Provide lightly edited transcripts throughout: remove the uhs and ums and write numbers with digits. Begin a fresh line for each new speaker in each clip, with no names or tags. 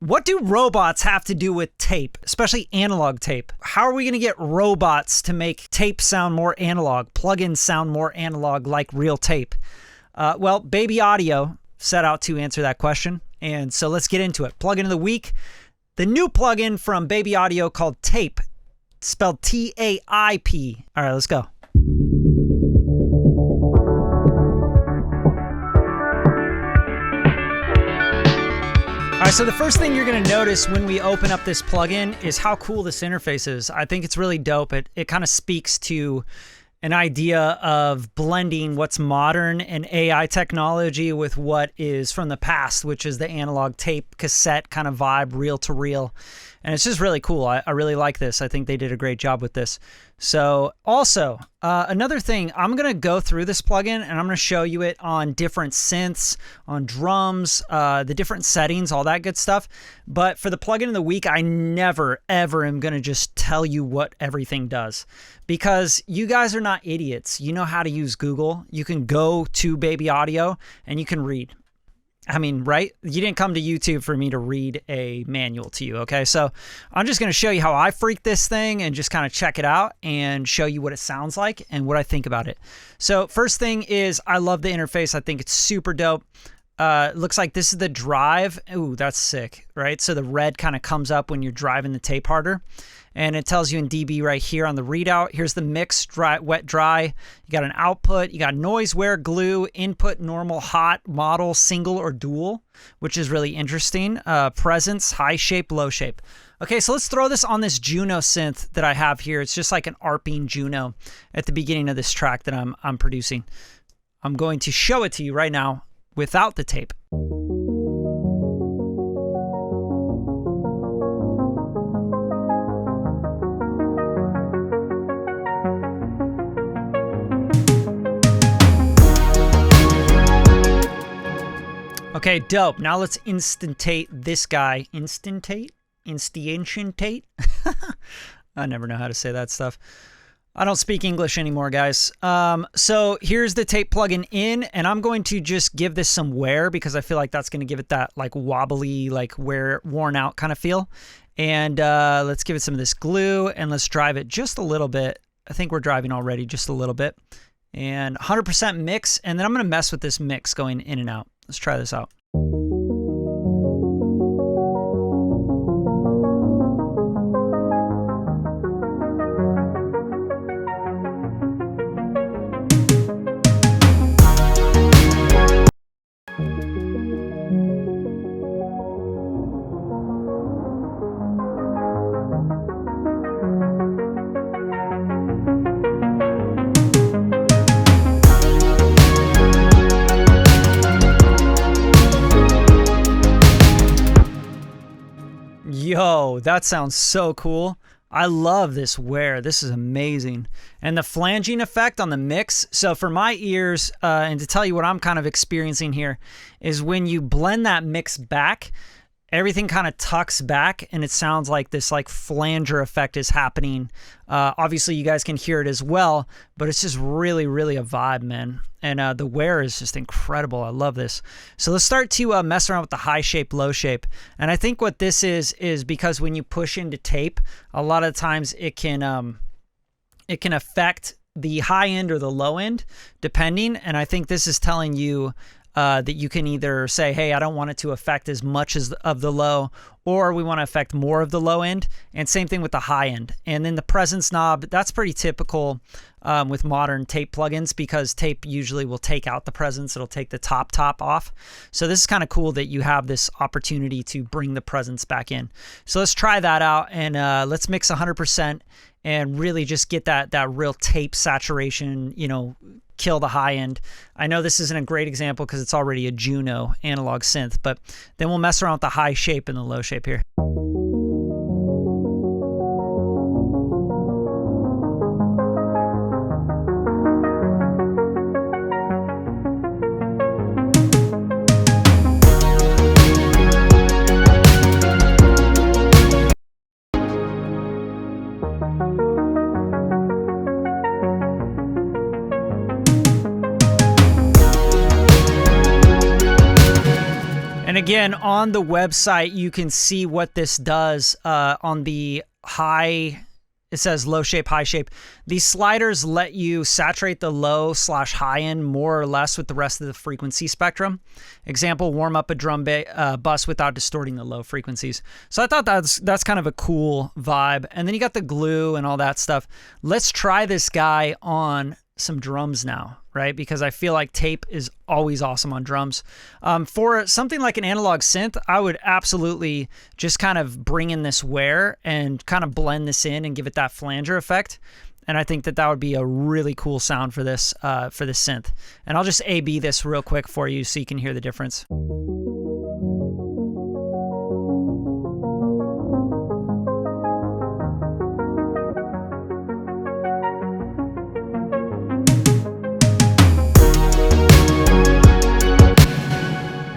What do robots have to do with tape, especially analog tape? How are we going to get robots to make tape sound more analog, plugins sound more analog like real tape? Well, Baby Audio set out to answer that question, and so let's get into it. Plugin of the week, the new plugin from Baby Audio called TAIP, spelled T-A-I-P. All right, let's go. All right, so the first thing you're going to notice when we open up this plugin is how cool this interface is. I think it's really dope. It kind of speaks to an idea of blending what's modern and AI technology with what is from the past, which is the analog tape cassette kind of vibe, reel to reel. And it's just really cool. I really like this. I think they did a great job with this. So also, another thing, I'm going to go through this plugin and I'm going to show you it on different synths, on drums, the different settings, all that good stuff. But for the plugin of the week, I never, ever am going to just tell you what everything does, because you guys are not idiots. You know how to use Google. You can go to Baby Audio and you can read. I mean, right? You didn't come to YouTube for me to read a manual to you, okay? So I'm just going to show you how I freak this thing and just kind of check it out and show you what it sounds like and what I think about it. So first thing is, I love the interface. I think it's super dope. Looks like this is the drive. Ooh, that's sick, right? So the red kind of comes up when you're driving the tape harder. And it tells you in dB right here on the readout. Here's the mix, dry, wet, dry. You got an output. You got noise, wear, glue, input, normal, hot, model, single, or dual, which is really interesting. Presence, high shape, low shape. Okay, so let's throw this on this Juno synth that I have here. It's just like an ARPing Juno at the beginning of this track that I'm producing. I'm going to show it to you right now without the tape. Okay, dope. Now let's instantate this guy. Instantate? Instantate? I never know how to say that stuff. I don't speak English anymore, guys. So here's the tape plugin in, and I'm going to just give this some wear because I feel like that's going to give it that like wobbly, like worn out kind of feel. And let's give it some of this glue, and let's drive it just a little bit. I think we're driving already just a little bit. And 100% mix, and then I'm going to mess with this mix going in and out. Let's try this out. Yo, that sounds so cool. I love this wear. This is amazing. And the flanging effect on the mix. So for my ears, and to tell you what I'm kind of experiencing here, is when you blend that mix back, everything kind of tucks back and it sounds like this like flanger effect is happening. Obviously you guys can hear it as well, but it's just really, really a vibe, man. And the wear is just incredible. I love this. So let's start to mess around with the high shape, low shape. And I think what this is because when you push into tape, a lot of times it can affect the high end or the low end, depending. And I think this is telling you that you can either say, hey, I don't want it to affect as much as of the low, or we want to affect more of the low end. And same thing with the high end. And then the presence knob, that's pretty typical with modern tape plugins, because tape usually will take out the presence. It'll take the top off. So this is kind of cool that you have this opportunity to bring the presence back in. So let's try that out, and let's mix 100% and really just get that real tape saturation, you know, kill the high end. I know this isn't a great example because it's already a Juno analog synth, but then we'll mess around with the high shape and the low shape here. again, And on the website, you can see what this does on the high. It says low shape, high shape. These sliders let you saturate the low/high end more or less with the rest of the frequency spectrum. Example, warm up a drum bus without distorting the low frequencies. So I thought that's kind of a cool vibe. And then you got the glue and all that stuff. Let's try this guy on some drums now, right? Because I feel like tape is always awesome on drums. For something like an analog synth, I would absolutely just kind of bring in this wear and kind of blend this in and give it that flanger effect. And I think that would be a really cool sound for this synth. And I'll just A/B this real quick for you so you can hear the difference.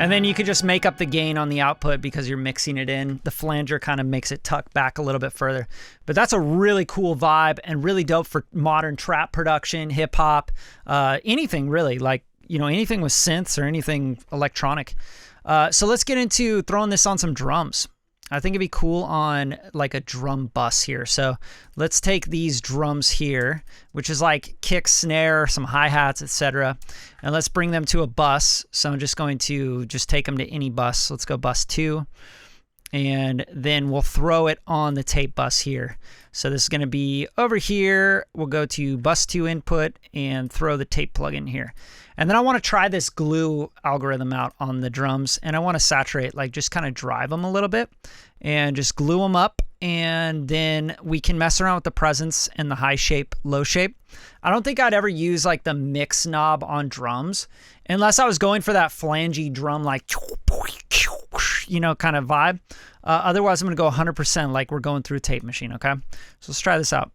And then you could just make up the gain on the output because you're mixing it in. The flanger kind of makes it tuck back a little bit further. But that's a really cool vibe and really dope for modern trap production, hip hop, anything really, like, you know, anything with synths or anything electronic. So let's get into throwing this on some drums. I think it'd be cool on like a drum bus here. So let's take these drums here, which is like kick, snare, some hi-hats, etc. And let's bring them to a bus. So I'm just going to take them to any bus. Let's go bus 2. And then we'll throw it on the tape bus here. So this is going to be over here. We'll go to bus 2 input and throw the tape plugin here. And then I want to try this glue algorithm out on the drums. And I want to saturate, like just kind of drive them a little bit and just glue them up. And then we can mess around with the presence and the high shape, low shape. I don't think I'd ever use like the mix knob on drums unless I was going for that flangey drum, like, you know, kind of vibe. Otherwise, I'm going to go 100% like we're going through a tape machine, okay? So let's try this out.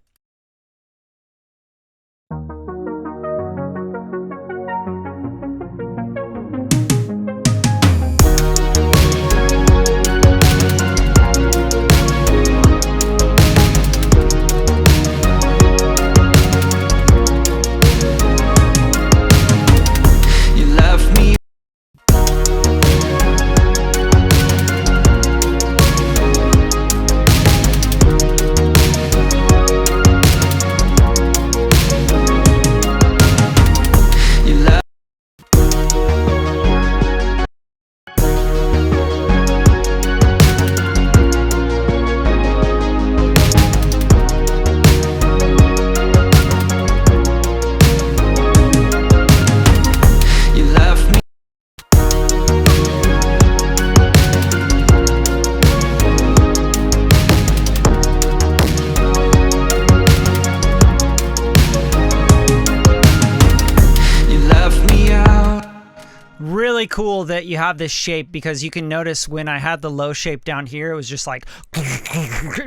Really cool that you have this shape, because you can notice when I had the low shape down here, it was just like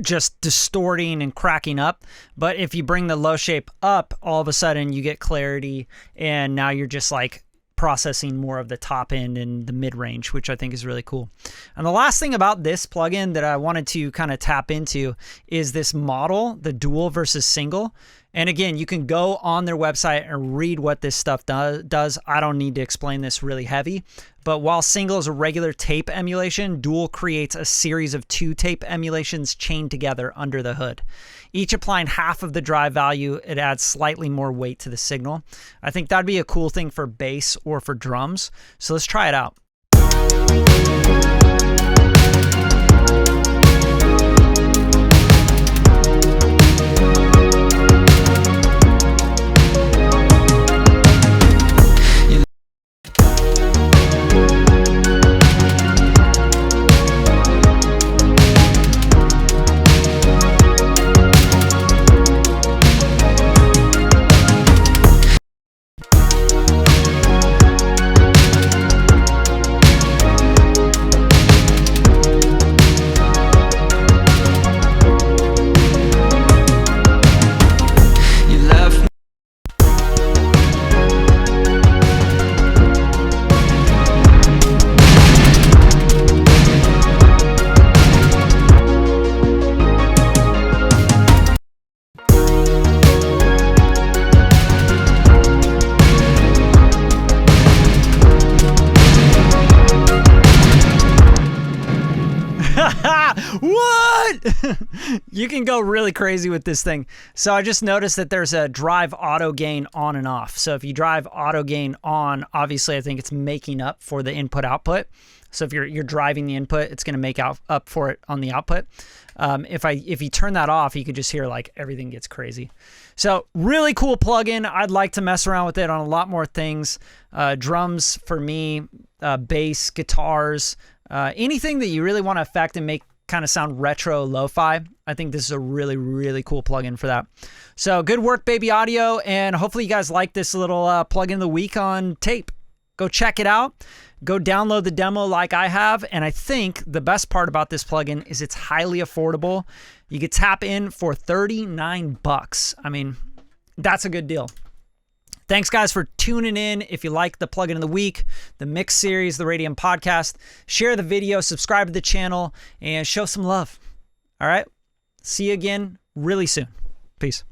just distorting and cracking up. But if you bring the low shape up, all of a sudden you get clarity, and now you're just like processing more of the top end and the mid range, which I think is really cool. And the last thing about this plugin that I wanted to kind of tap into is this model, the dual versus single. And again, you can go on their website and read what this stuff does. I don't need to explain this really heavy. But while single is a regular tape emulation, dual creates a series of 2 tape emulations chained together under the hood. Each applying half of the drive value, it adds slightly more weight to the signal. I think that'd be a cool thing for bass or for drums. So let's try it out. What? You can go really crazy with this thing. So I just noticed that there's a drive auto gain on and off. So if you drive auto gain on, obviously I think it's making up for the input output. So if you're driving the input, it's going to make up for it on the output. If you turn that off, you could just hear like everything gets crazy. So really cool plugin. I'd like to mess around with it on a lot more things. Drums for me, bass, guitars, anything that you really want to affect and make kind of sound retro lo-fi. I think this is a really, really cool plugin for that. So good work, Baby Audio. And hopefully you guys like this little plugin of the week on Tape. Go check it out. Go download the demo like I have. And I think the best part about this plugin is it's highly affordable. You get tap in for $39. I mean, that's a good deal. Thanks, guys, for tuning in. If you like the plugin of the week, the mix series, the Radium podcast, share the video, subscribe to the channel, and show some love. All right? See you again really soon. Peace.